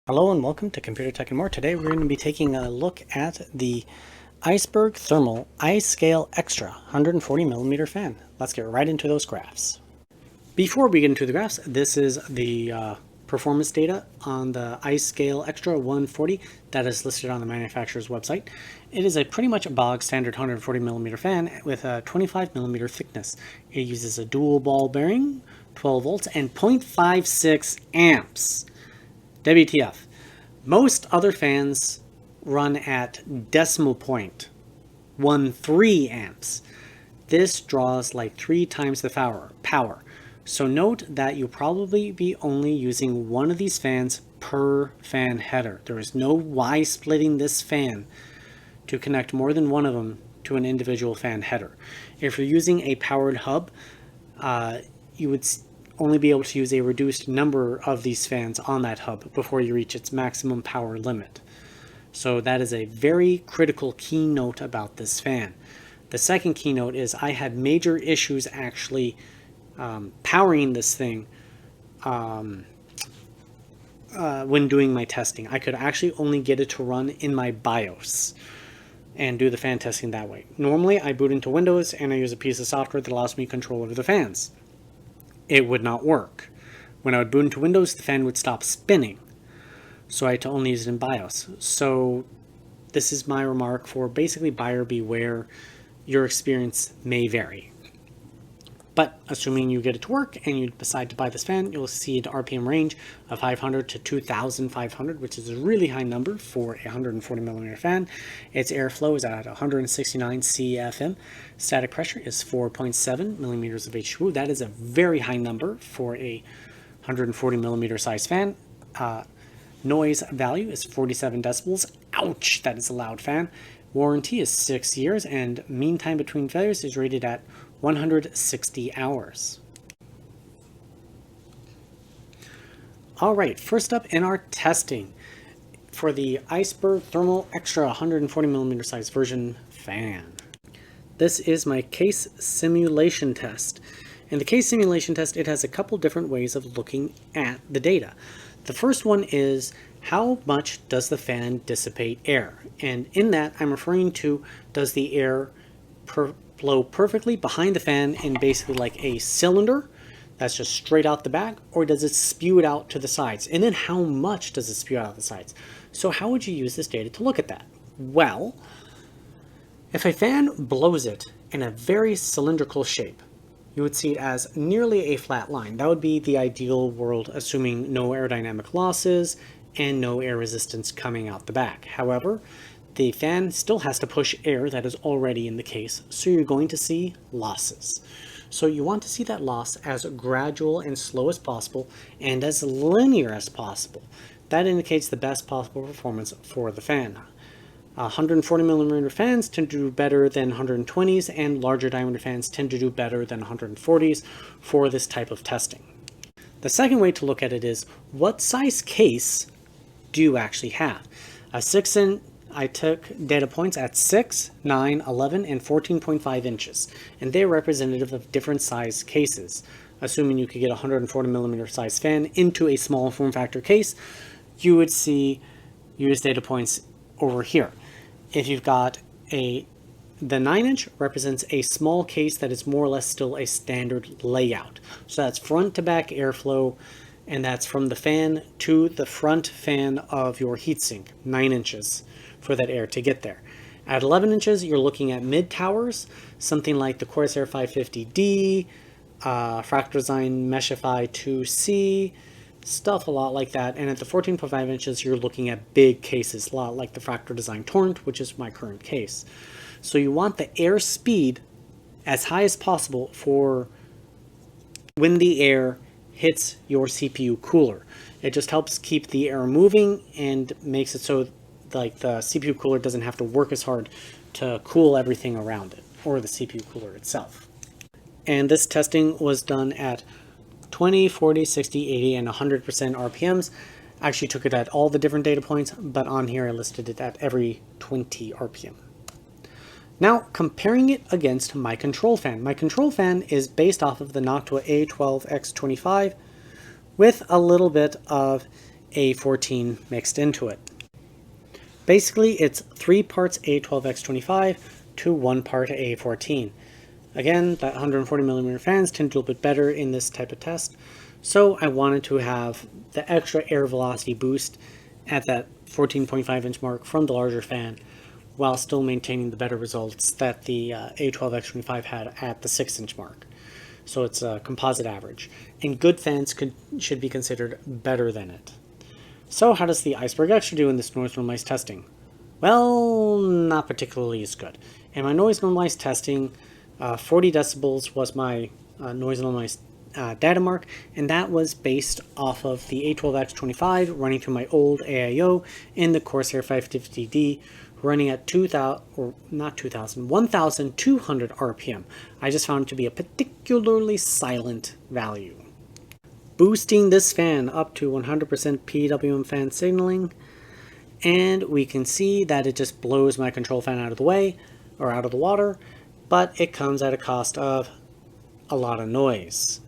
Hello and welcome to Computer Tech and More. Today we're going to be taking a look at the Iceberg Thermal IceGale Extra 140mm fan. Let's get right into those graphs. Before we get into the graphs, this is the performance data on the IceGale Extra 140 that is listed on the manufacturer's website. It is a pretty much a bog standard 140mm fan with a 25mm thickness. It uses a dual ball bearing, 12 volts, and 0.56 amps. WTF. Most other fans run at decimal point 13 amps. This draws like 3 times the power. So note that you'll probably be only using one of these fans per fan header. There is no why splitting this fan to connect more than one of them to an individual fan header. If you're using a powered hub, you would only be able to use a reduced number of these fans on that hub before you reach its maximum power limit. So that is a very critical keynote about this fan. The second keynote is I had major issues actually powering this thing when doing my testing. I could actually only get it to run in my BIOS and do the fan testing that way. Normally I boot into Windows and I use a piece of software that allows me control over the fans. It would not work. When I would boot into Windows, the fan would stop spinning. So I had to only use it in BIOS. So this is my remark for basically buyer beware. Your experience may vary. But assuming you get it to work and you decide to buy this fan, you'll see an RPM range of 500 to 2,500, which is a really high number for a 140mm fan. Its airflow is at 169 CFM. Static pressure is 4.7 millimeters of H2O. That is a very high number for a 140mm size fan. Noise value is 47 decibels. Ouch, that is a loud fan. Warranty is 6 years, and mean time between failures is rated at 160 hours. All right, first up in our testing for the Iceberg Thermal Extra 140mm size version fan. This is my case simulation test. In the case simulation test, it has a couple different ways of looking at the data. The first one is how much does the fan dissipate air? And in that, I'm referring to does the air blow perfectly behind the fan in basically like a cylinder that's just straight out the back, or does it spew it out to the sides? And then how much does it spew out the sides? So how would you use this data to look at that? Well, if a fan blows it in a very cylindrical shape, you would see it as nearly a flat line. That would be the ideal world, assuming no aerodynamic losses and no air resistance coming out the back. However, the fan still has to push air that is already in the case, so you're going to see losses. So you want to see that loss as gradual and slow as possible and as linear as possible. That indicates the best possible performance for the fan. 140mm fans tend to do better than 120s, and larger diameter fans tend to do better than 140s for this type of testing. The second way to look at it is, what size case do you actually have? A 6-inch, I took data points at 6, 9, 11, and 14.5 inches, and they're representative of different size cases. Assuming you could get a 140mm size fan into a small form factor case, you would see use data points over here. If you've got the 9-inch represents a small case that is more or less still a standard layout. So that's front to back airflow, and that's from the fan to the front fan of your heatsink, 9 inches for that air to get there. At 11 inches, you're looking at mid towers, something like the Corsair 550D, Fractal Design Meshify 2C, stuff a lot like that. And at the 14.5 inches, you're looking at big cases, a lot like the Fractal Design Torrent, which is my current case. So you want the air speed as high as possible for when the air hits your CPU cooler. It just helps keep the air moving and makes it so like the CPU cooler doesn't have to work as hard to cool everything around it, or the CPU cooler itself. And this testing was done at 20, 40, 60, 80, and 100% RPMs. I actually took it at all the different data points, but on here I listed it at every 20 RPM. Now, comparing it against my control fan. My control fan is based off of the Noctua A12X25 with a little bit of A14 mixed into it. Basically, it's 3 parts A12X25 to 1 part A14. Again, that 140mm fans tend to do a little bit better in this type of test, so I wanted to have the extra air velocity boost at that 14.5 inch mark from the larger fan, while still maintaining the better results that the A12X25 had at the 6 inch mark. So it's a composite average, and good fans should be considered better than it. So how does the Iceberg Extra do in this noise normalized testing? Well, not particularly as good. In my noise normalized testing, 40 decibels was my noise normalized data mark, and that was based off of the A12X25 running through my old AIO in the Corsair 550D, running at 1,200 RPM. I just found it to be a particularly silent value. Boosting this fan up to 100% PWM fan signaling, and we can see that it just blows my control fan out of the way, or out of the water, but it comes at a cost of a lot of noise.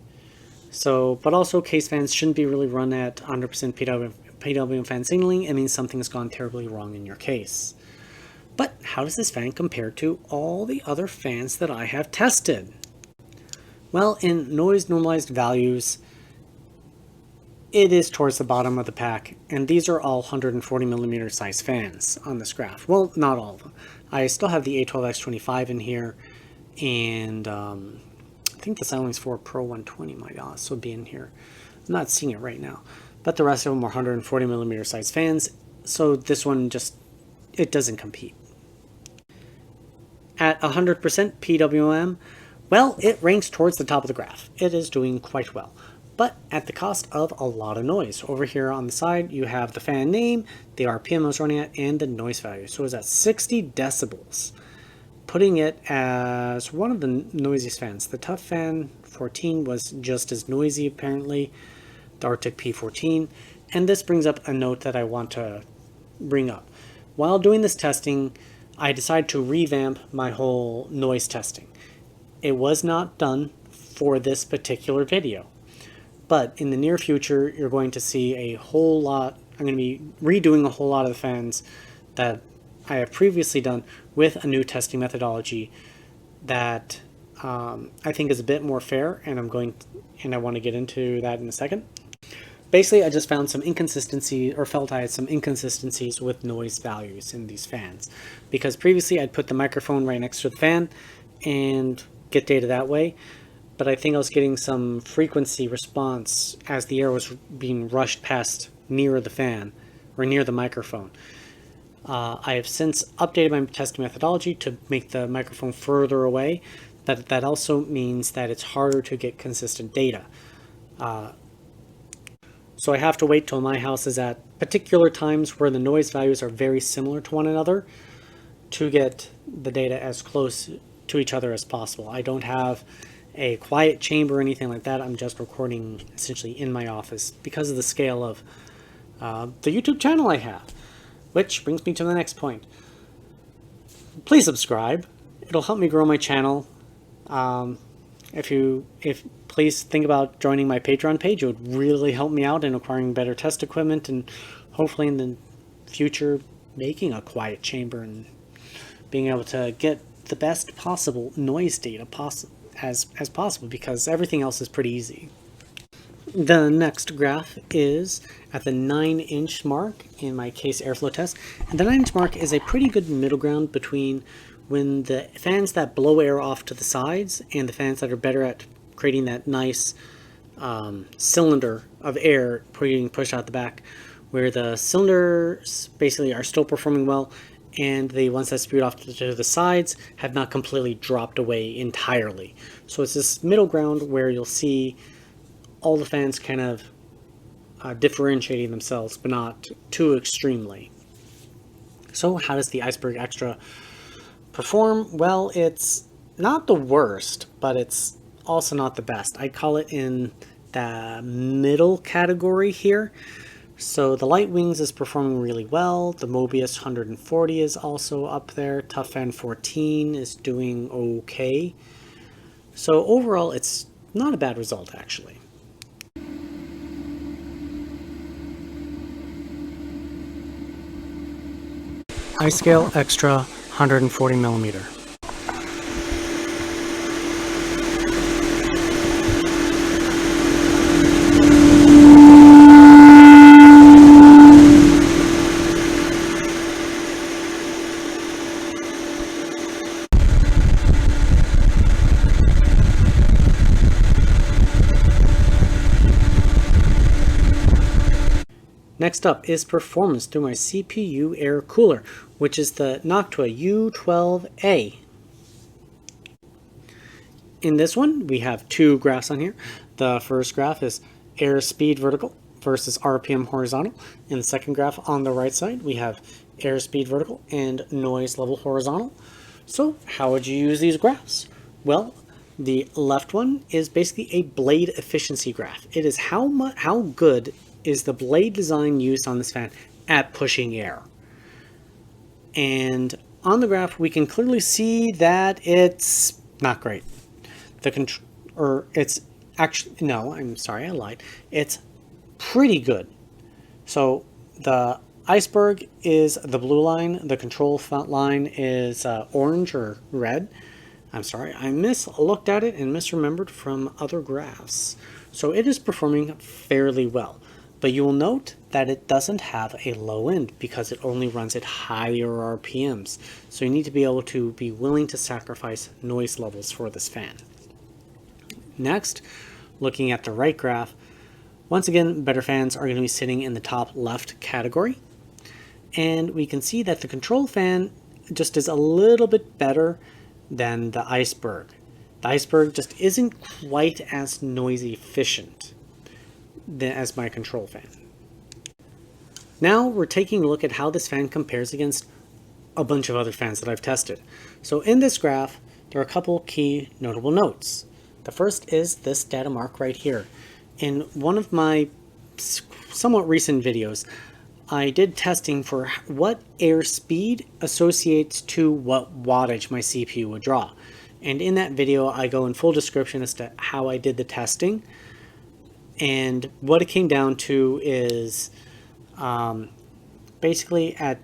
So, but also case fans shouldn't be really run at 100% PWM fan signaling. It means something's gone terribly wrong in your case. But how does this fan compare to all the other fans that I have tested? Well, in noise normalized values, it is towards the bottom of the pack, and these are all 140mm size fans on this graph. Well, not all of them. I still have the A12X25 in here, and I think the Silence 4 Pro 120 might also be in here. I'm not seeing it right now, but the rest of them are 140mm size fans, so this one just, it doesn't compete. At 100% PWM, well, it ranks towards the top of the graph. It is doing quite well, but at the cost of a lot of noise. Over here on the side, you have the fan name, the RPM I was running at, and the noise value. So it's at 60 decibels, putting it as one of the noisiest fans. The Tough Fan 14 was just as noisy, apparently, the Arctic P14, and this brings up a note that I want to bring up. While doing this testing, I decided to revamp my whole noise testing. It was not done for this particular video, but in the near future, you're going to see a whole lot. I'm going to be redoing a whole lot of the fans that I have previously done with a new testing methodology that I think is a bit more fair, and I want to get into that in a second. Basically, I just found some inconsistency, or felt I had some inconsistencies with noise values in these fans, because previously I'd put the microphone right next to the fan and get data that way, but I think I was getting some frequency response as the air was being rushed past near the fan, or near the microphone. I have since updated my testing methodology to make the microphone further away, but that also means that it's harder to get consistent data. So I have to wait till my house is at particular times where the noise values are very similar to one another to get the data as close to each other as possible. I don't have a quiet chamber or anything like that. I'm just recording essentially in my office because of the scale of the YouTube channel I have. Which brings me to the next point. Please subscribe. It'll help me grow my channel. Please think about joining my Patreon page. It would really help me out in acquiring better test equipment, and hopefully in the future making a quiet chamber and being able to get the best possible noise data as possible, because everything else is pretty easy. The next graph is at the 9-inch mark in my case airflow test, and the 9-inch mark is a pretty good middle ground between when the fans that blow air off to the sides and the fans that are better at creating that nice cylinder of air being pushed out the back, where the cylinders basically are still performing well, and the ones that spew off to the sides have not completely dropped away entirely. So it's this middle ground where you'll see all the fans kind of differentiating themselves, but not too extremely. So how does the Iceberg Extra perform? Well, it's not the worst, but it's also not the best. I call it in the middle category here. So the Light Wings is performing really well. The Mobius 140 is also up there. Tough Fan 14 is doing okay. So overall, it's not a bad result, actually. IceGale Extra 140 millimeter. Next up is performance through my CPU air cooler, which is the Noctua U12A. In this one, we have two graphs on here. The first graph is airspeed vertical versus RPM horizontal. In the second graph on the right side, we have airspeed vertical and noise level horizontal. So how would you use these graphs? Well, the left one is basically a blade efficiency graph. It is how good is the blade design used on this fan at pushing air. And on the graph, we can clearly see that it's not great. It's actually, no, I'm sorry, I lied. It's pretty good. So the iceberg is the blue line, the control line is orange or red. I'm sorry, I looked at it and misremembered from other graphs. So it is performing fairly well. But you will note that it doesn't have a low end because it only runs at higher RPMs. So you need to be able to be willing to sacrifice noise levels for this fan. Next, looking at the right graph, once again, better fans are going to be sitting in the top left category. And we can see that the control fan just is a little bit better than the iceberg. The iceberg just isn't quite as noisy efficient as my control fan. Now we're taking a look at how this fan compares against a bunch of other fans that I've tested. So in this graph, there are a couple key notable notes. The first is this data mark right here. In one of my somewhat recent videos, I did testing for what airspeed associates to what wattage my CPU would draw. And in that video, I go in full description as to how I did the testing. And what it came down to is basically at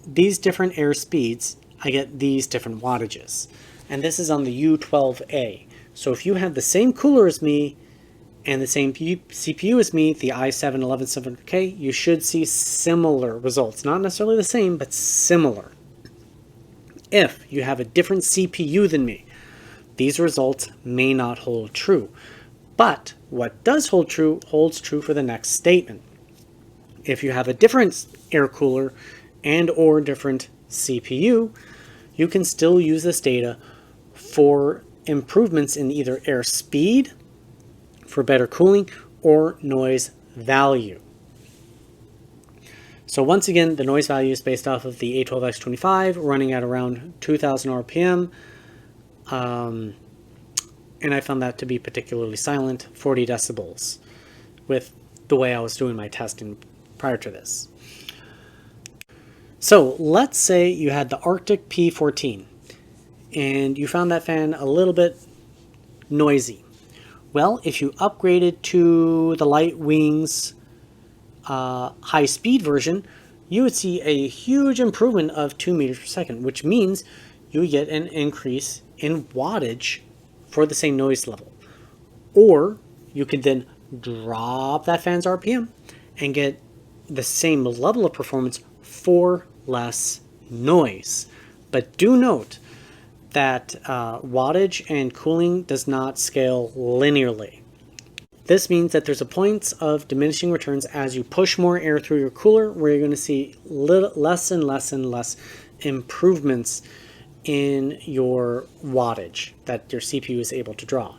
these different air speeds, I get these different wattages. And this is on the U12A. So if you have the same cooler as me and the same CPU as me, the i7-11700K, you should see similar results. Not necessarily the same, but similar. If you have a different CPU than me, these results may not hold true. But what does hold true holds true for the next statement. If you have a different air cooler and or different CPU, you can still use this data for improvements in either air speed, for better cooling, or noise value. So once again, the noise value is based off of the A12X25 running at around 2000 RPM. And I found that to be particularly silent, 40 decibels, with the way I was doing my testing prior to this. So let's say you had the Arctic P14 and you found that fan a little bit noisy. Well, if you upgraded to the Light Wings high speed version, you would see a huge improvement of 2 meters per second, which means you would get an increase in wattage for the same noise level. Or you could then drop that fan's RPM and get the same level of performance for less noise. But do note that wattage and cooling does not scale linearly. This means that there's a point of diminishing returns as you push more air through your cooler, where you're going to see less and less and less improvements in your wattage that your CPU is able to draw.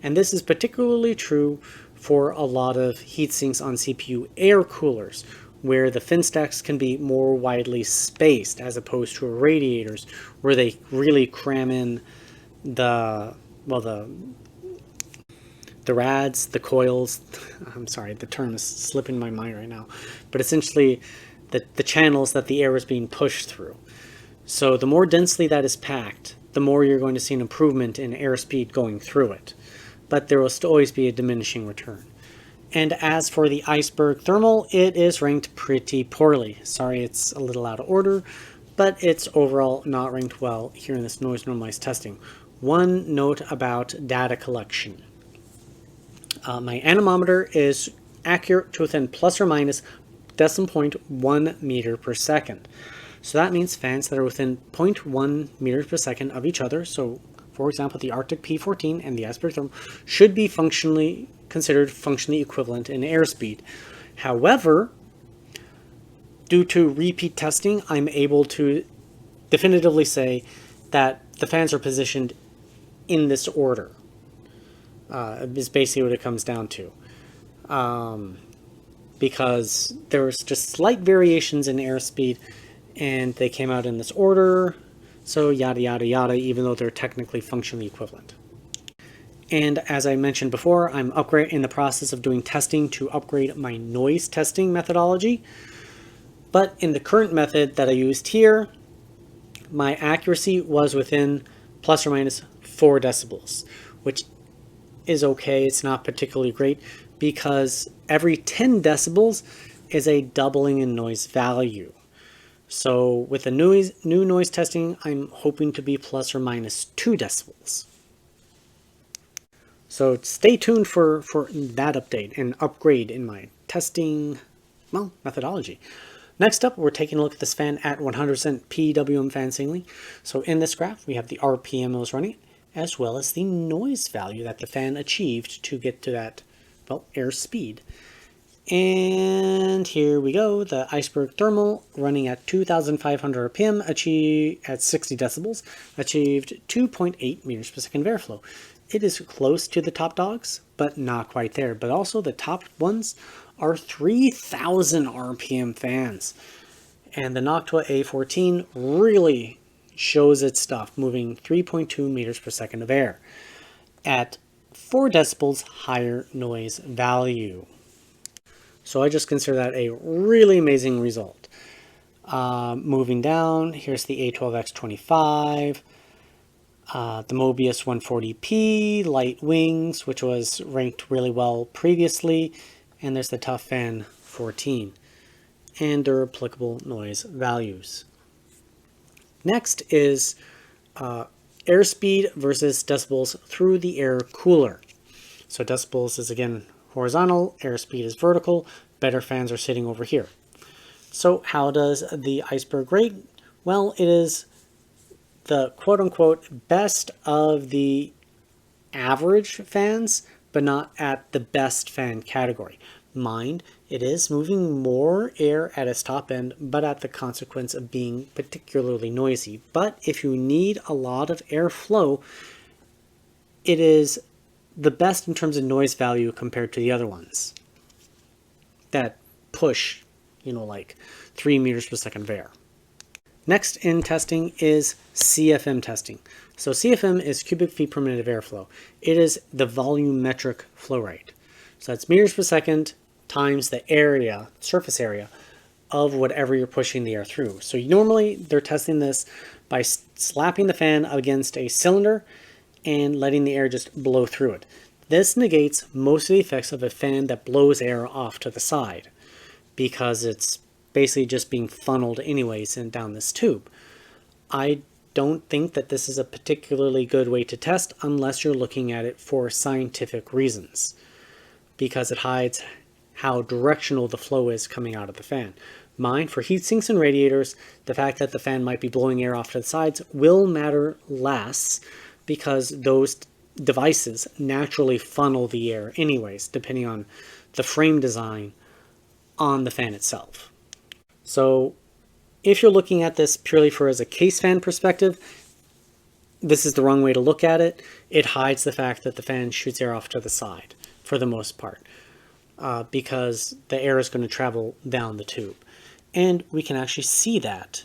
And this is particularly true for a lot of heat sinks on CPU air coolers, where the fin stacks can be more widely spaced as opposed to radiators, where they really cram in the rads, the coils. I'm sorry, the term is slipping my mind right now, but essentially the channels that the air is being pushed through. So the more densely that is packed, the more you're going to see an improvement in airspeed going through it. But there will still always be a diminishing return. And as for the iceberg thermal, it is ranked pretty poorly. Sorry, it's a little out of order, but it's overall not ranked well here in this noise normalized testing. One note about data collection. My anemometer is accurate to within plus or minus 0.1 meter per second. So that means fans that are within 0.1 meters per second of each other, so for example the Arctic P14 and the Iceberg Thermal, should be considered functionally equivalent in airspeed. However, due to repeat testing, I'm able to definitively say that the fans are positioned in this order. Is basically what it comes down to. Because there's just slight variations in airspeed, and they came out in this order, so yada yada yada, even though they're technically functionally equivalent. And as I mentioned before, I'm in the process of doing testing to upgrade my noise testing methodology. But in the current method that I used here, my accuracy was within plus or minus 4 decibels, which is okay. It's not particularly great because every 10 decibels is a doubling in noise value. So with the new noise testing, I'm hoping to be plus or minus 2 decibels. So stay tuned for that update and upgrade in my testing, methodology. Next up, we're taking a look at this fan at 100% PWM fan signaling. So in this graph, we have the RPM it was running, as well as the noise value that the fan achieved to get to that, airspeed. And here we go, the Iceberg Thermal running at 2,500 RPM, achieved at 60 decibels, achieved 2.8 meters per second of airflow. It is close to the top dogs, but not quite there. But also the top ones are 3,000 RPM fans. And the Noctua A14 really shows its stuff, moving 3.2 meters per second of air at 4 decibels higher noise value. So I just consider that a really amazing result. Moving down, here's the A12X25, the Mobius 140p, light wings, which was ranked really well previously, and there's the Tough Fan 14, and their applicable noise values. Next is airspeed versus decibels through the AirCooler. So decibels is again horizontal, airspeed is vertical, better fans are sitting over here. So how does the Iceberg rate? Well, it is the quote-unquote best of the average fans, but not at the best fan category. Mind, it is moving more air at its top end, but at the consequence of being particularly noisy. But if you need a lot of airflow, it is the best in terms of noise value compared to the other ones that push, like 3 meters per second of air. Next in testing is CFM testing. So CFM is cubic feet per minute of airflow. It is the volumetric flow rate. So that's meters per second times the area, surface area, of whatever you're pushing the air through. So normally they're testing this by slapping the fan against a cylinder and letting the air just blow through it. This negates most of the effects of a fan that blows air off to the side, because it's basically just being funneled anyways and down this tube. I don't think that this is a particularly good way to test unless you're looking at it for scientific reasons, because it hides how directional the flow is coming out of the fan. Mind, for heat sinks and radiators, the fact that the fan might be blowing air off to the sides will matter less, because those devices naturally funnel the air anyways, depending on the frame design on the fan itself. So if you're looking at this purely as a case fan perspective, this is the wrong way to look at it. It hides the fact that the fan shoots air off to the side for the most part, because the air is going to travel down the tube. And we can actually see that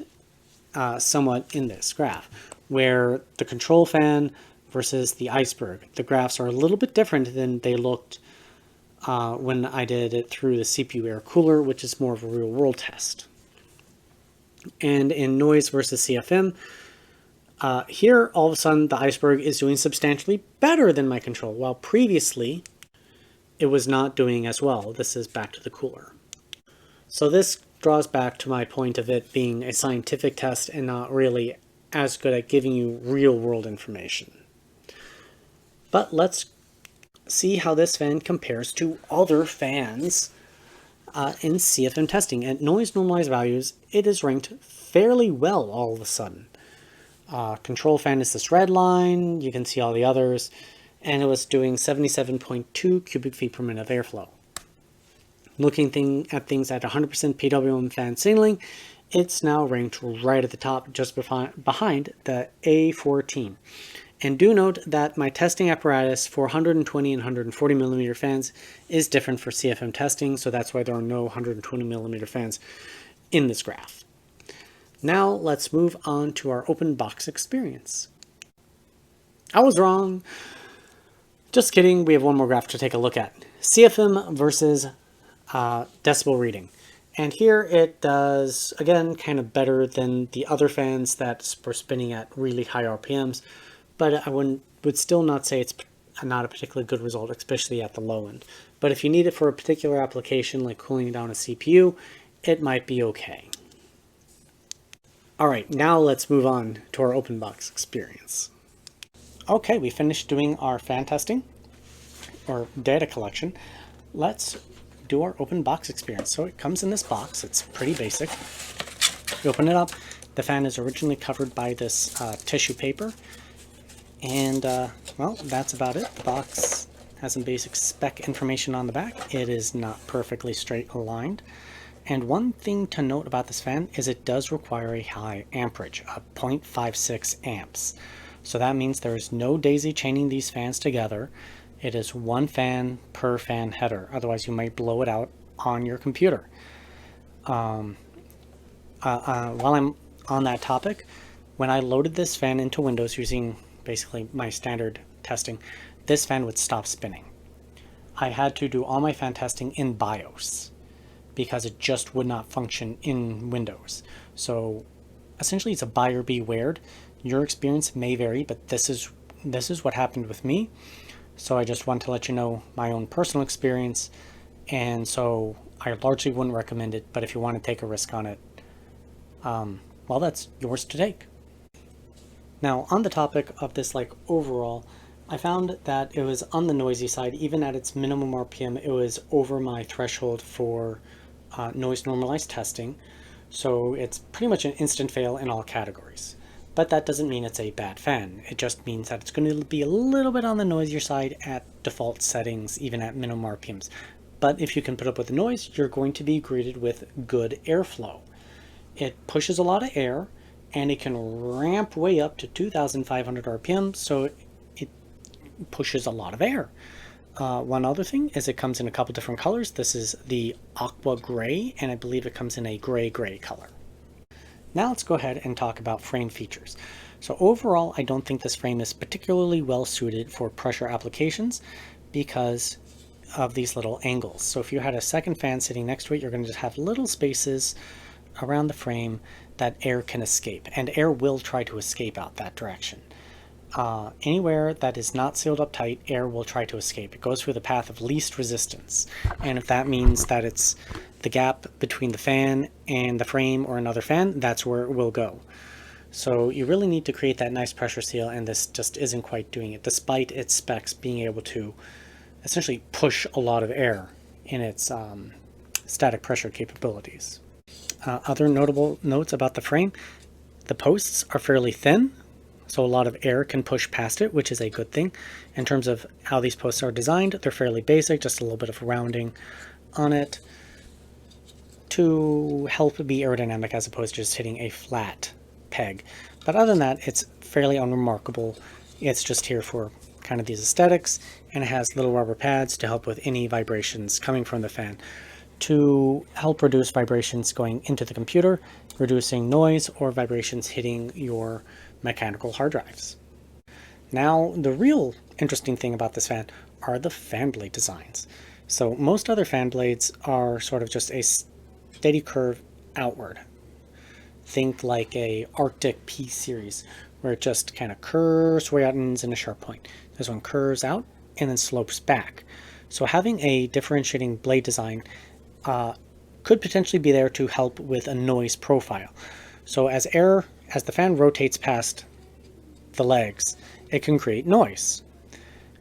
somewhat in this graph, where the control fan versus the Iceberg, the graphs are a little bit different than they looked when I did it through the CPU AirCooler, which is more of a real world test. And in noise versus CFM, here all of a sudden the Iceberg is doing substantially better than my control, while previously it was not doing as well. This is back to the cooler. So this draws back to my point of it being a scientific test and not really as good at giving you real-world information. But let's see how this fan compares to other fans in CFM testing. At noise normalized values, it is ranked fairly well all of a sudden. Control fan is this red line, you can see all the others, and it was doing 77.2 cubic feet per minute of airflow. Looking at things at 100% PWM fan signaling, it's now ranked right at the top, just behind the A14. And do note that my testing apparatus for 120 and 140 millimeter fans is different for CFM testing, so that's why there are no 120 millimeter fans in this graph. Now let's move on to our open box experience. I was wrong. Just kidding, we have one more graph to take a look at. CFM versus decibel reading. And here it does, again, kind of better than the other fans that were spinning at really high RPMs, but I would still not say it's not a particularly good result, especially at the low end. But if you need it for a particular application like cooling down a CPU, it might be okay. All right, now let's move on to our open box experience. Okay, we finished doing our fan testing or data collection. Let's do our open box experience. So it comes in this box. It's pretty basic. You open it up. The fan is originally covered by this tissue paper. And, well, that's about it. The box has some basic spec information on the back. It is not perfectly straight aligned. And one thing to note about this fan is it does require a high amperage of 0.56 amps. So that means there is no daisy chaining these fans together. It is one fan per fan header. Otherwise, you might blow it out on your computer. While I'm on that topic, when I loaded this fan into Windows using basically my standard testing, this fan would stop spinning. I had to do all my fan testing in BIOS because it just would not function in Windows. So essentially it's a buyer beware. Your experience may vary, but this is what happened with me. So I just want to let you know my own personal experience, and so I largely wouldn't recommend it, but if you want to take a risk on it, well, that's yours to take. Now, on the topic of this overall, I found that it was on the noisy side. Even at its minimum RPM, it was over my threshold for noise normalized testing, so it's pretty much an instant fail in all categories. But that doesn't mean it's a bad fan. It just means that it's going to be a little bit on the noisier side at default settings, even at minimum RPMs. But if you can put up with the noise, you're going to be greeted with good airflow. It pushes a lot of air, and it can ramp way up to 2,500 RPM, so it pushes a lot of air. One other thing is it comes in a couple different colors. This is the aqua gray, and I believe it comes in a gray color. Now let's go ahead and talk about frame features. So overall, I don't think this frame is particularly well suited for pressure applications because of these little angles. So if you had a second fan sitting next to it, you're going to just have little spaces around the frame that air can escape, and air will try to escape out that direction. Anywhere that is not sealed up tight, air will try to escape. It goes through the path of least resistance, and if that means that it's the gap between the fan and the frame or another fan, that's where it will go. So you really need to create that nice pressure seal, and this just isn't quite doing it, despite its specs being able to essentially push a lot of air in its static pressure capabilities. Other notable notes about the frame: the posts are fairly thin, so a lot of air can push past it, which is a good thing. In terms of how these posts are designed, they're fairly basic, just a little bit of rounding on it to help be aerodynamic as opposed to just hitting a flat peg. But other than that, it's fairly unremarkable. It's just here for kind of these aesthetics, and it has little rubber pads to help with any vibrations coming from the fan to help reduce vibrations going into the computer, reducing noise or vibrations hitting your mechanical hard drives. Now, the real interesting thing about this fan are the fan blade designs. So most other fan blades are sort of just a steady curve outward. Think like a Arctic P series, where it just kind of curves way out and ends in a sharp point. This one curves out and then slopes back. So having a differentiating blade design could potentially be there to help with a noise profile. So as the fan rotates past the legs, it can create noise.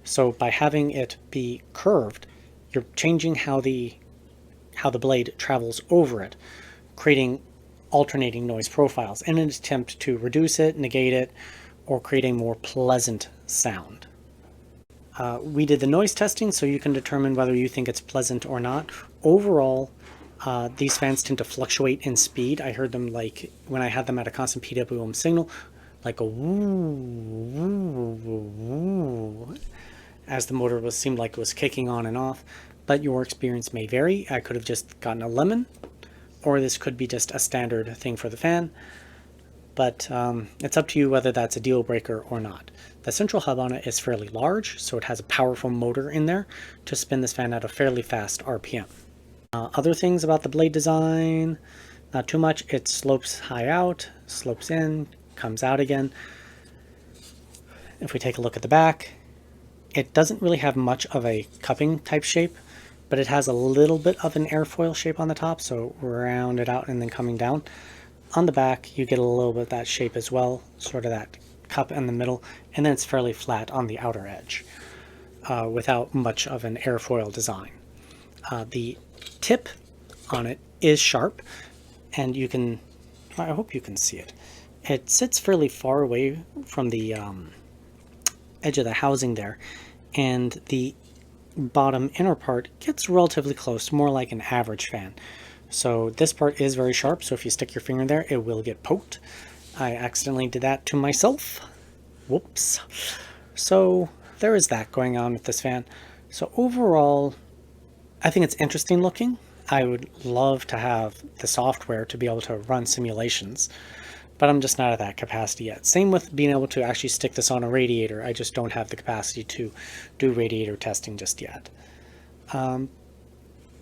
So by having it be curved, you're changing how the blade travels over it, creating alternating noise profiles in an attempt to reduce it, negate it, or create a more pleasant sound. We did the noise testing, so you can determine whether you think it's pleasant or not. Overall, these fans tend to fluctuate in speed. I heard them, like when I had them at a constant PWM signal, like a woo, woo, woo, woo, as the motor seemed like it was kicking on and off. But your experience may vary. I could have just gotten a lemon, or this could be just a standard thing for the fan. But it's up to you whether that's a deal breaker or not. The central hub on it is fairly large, so it has a powerful motor in there to spin this fan at a fairly fast RPM. Other things about the blade design, not too much. It slopes high out, slopes in, comes out again. If we take a look at the back, it doesn't really have much of a cupping type shape, but it has a little bit of an airfoil shape on the top, so rounded out and then coming down. On the back, you get a little bit of that shape as well, sort of that cup in the middle, and then it's fairly flat on the outer edge without much of an airfoil design. The tip on it is sharp, and you can, I hope you can see it. It sits fairly far away from the edge of the housing there, and the bottom inner part gets relatively close, more like an average fan. So this part is very sharp, so if you stick your finger there, it will get poked. I accidentally did that to myself. Whoops. So there is that going on with this fan. So overall, I think it's interesting looking. I would love to have the software to be able to run simulations, but I'm just not at that capacity yet. Same with being able to actually stick this on a radiator. I just don't have the capacity to do radiator testing just yet.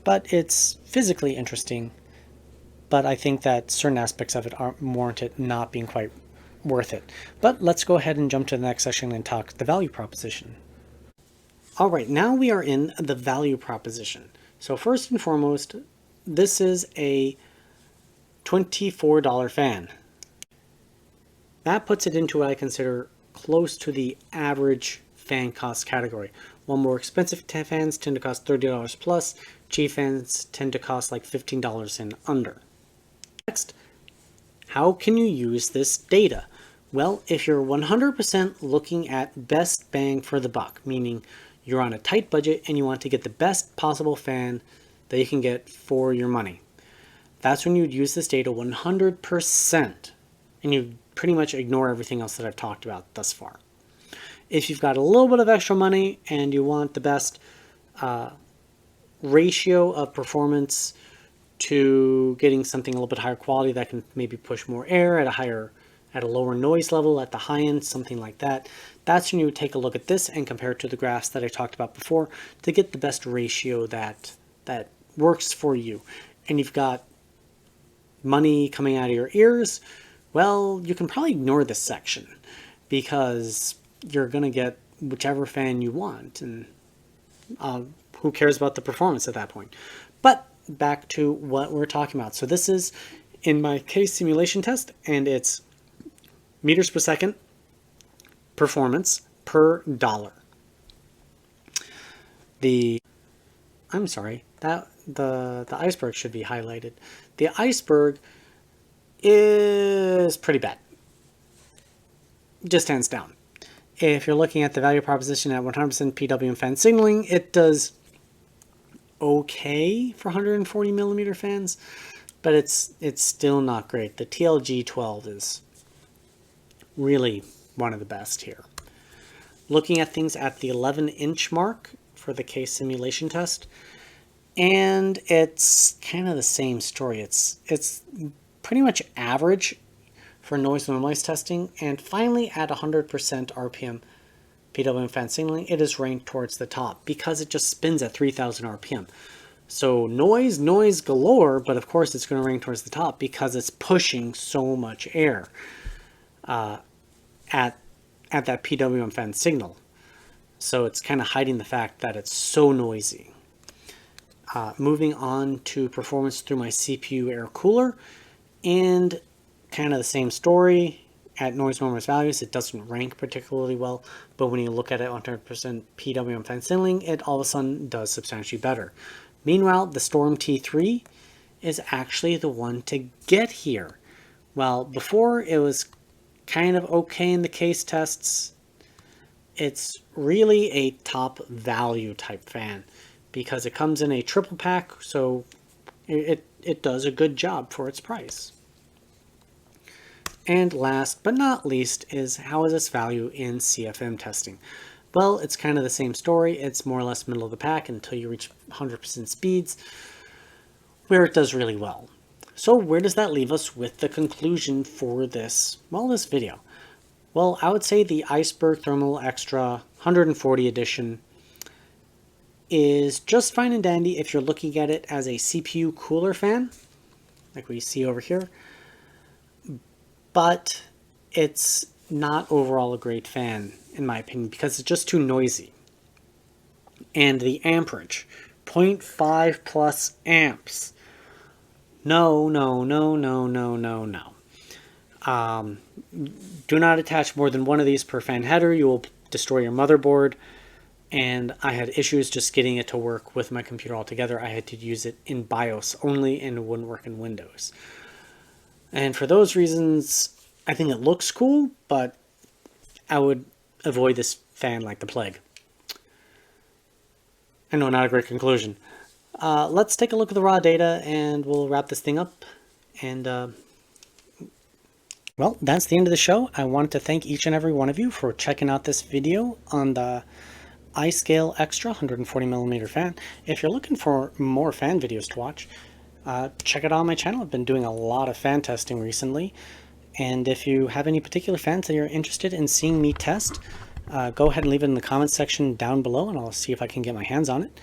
But it's physically interesting, but I think that certain aspects of it aren't warranted not being quite worth it. But let's go ahead and jump to the next section and talk the value proposition. All right, now we are in the value proposition. So first and foremost, this is a $24 fan. That puts it into what I consider close to the average fan cost category. While more expensive fans tend to cost $30 plus, cheap fans tend to cost like $15 and under. Next, how can you use this data? Well, if you're 100% looking at best bang for the buck, meaning you're on a tight budget and you want to get the best possible fan that you can get for your money, that's when you'd use this data 100%, and you pretty much ignore everything else that I've talked about thus far. If you've got a little bit of extra money and you want the best ratio of performance to getting something a little bit higher quality that can maybe push more air at a lower noise level at the high end, something like that, that's when you would take a look at this and compare it to the graphs that I talked about before to get the best ratio that works for you. And you've got money coming out of your ears, well, you can probably ignore this section because you're going to get whichever fan you want, and who cares about the performance at that point. But back to what we're talking about. So this is in my case simulation test, and it's meters per second performance per dollar. I'm sorry, that the iceberg should be highlighted. The iceberg is pretty bad, just hands down. If you're looking at the value proposition at 100% PWM fan signaling, it does okay for 140 millimeter fans, but it's still not great. The TLG12 is really one of the best here. Looking at things at the 11-inch mark for the case simulation test, and it's kind of the same story. It's pretty much average for noise normalized testing, and finally at 100% RPM PWM fan signaling, it is ranked towards the top because it just spins at 3000 RPM. So noise galore, but of course it's going to rank towards the top because it's pushing so much air at that PWM fan signal. So it's kind of hiding the fact that it's so noisy. Moving on to performance through my CPU AirCooler, and kind of the same story. At noise normalized values, it doesn't rank particularly well, but when you look at it 100% PWM fan signaling, it all of a sudden does substantially better. Meanwhile, the Storm T3 is actually the one to get here. Well, before it was kind of okay in the case tests, it's really a top value type fan because it comes in a triple pack, so it does a good job for its price. And last but not least is, how is this value in CFM testing? Well, it's kind of the same story. It's more or less middle of the pack until you reach 100% speeds, where it does really well. So where does that leave us with the conclusion for this video? Well, I would say the Iceberg Thermal Extra 140 edition is just fine and dandy if you're looking at it as a CPU cooler fan, like we see over here. But it's not overall a great fan, in my opinion, because it's just too noisy. And the amperage, 0.5 plus amps. No. Do not attach more than one of these per fan header. You will destroy your motherboard. And I had issues just getting it to work with my computer altogether. I had to use it in BIOS only, and it wouldn't work in Windows. And for those reasons, I think it looks cool, but I would avoid this fan like the plague. I know, not a great conclusion. Let's take a look at the raw data, and we'll wrap this thing up. And, well, that's the end of the show. I want to thank each and every one of you for checking out this video on the IceGale Extra 140mm fan. If you're looking for more fan videos to watch, check it out on my channel. I've been doing a lot of fan testing recently, and if you have any particular fans that you're interested in seeing me test, go ahead and leave it in the comments section down below, and I'll see if I can get my hands on it.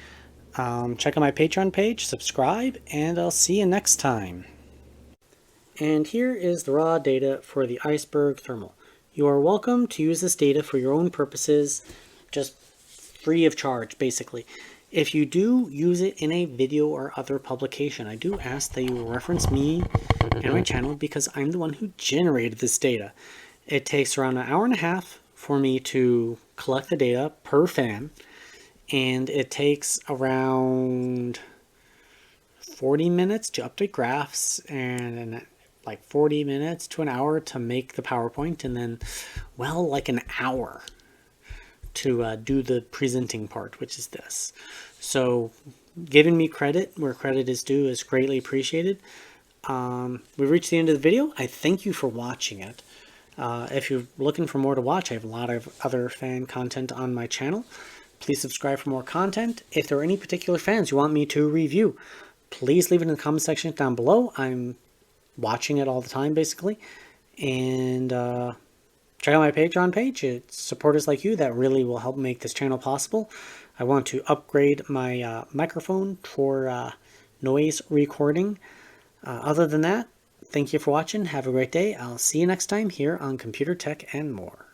Check out my Patreon page, subscribe, and I'll see you next time. And here is the raw data for the Iceberg Thermal. You are welcome to use this data for your own purposes, just free of charge, basically. If you do use it in a video or other publication, I do ask that you reference me and my channel, because I'm the one who generated this data. It takes around an hour and a half for me to collect the data per fan, and it takes around 40 minutes to update graphs, and like 40 minutes to an hour to make the PowerPoint, and then, well, like an hour to do the presenting part, which is this. So giving me credit where credit is due is greatly appreciated. We've reached the end of the video. I thank you for watching it. If you're looking for more to watch, I have a lot of other fan content on my channel. Please subscribe for more content. If there are any particular fans you want me to review, please leave it in the comment section down below. I'm watching it all the time, basically. And check out my Patreon page. It's supporters like you that really will help make this channel possible. I want to upgrade my microphone for noise recording. Other than that, thank you for watching. Have a great day. I'll see you next time here on Computer Tech and More.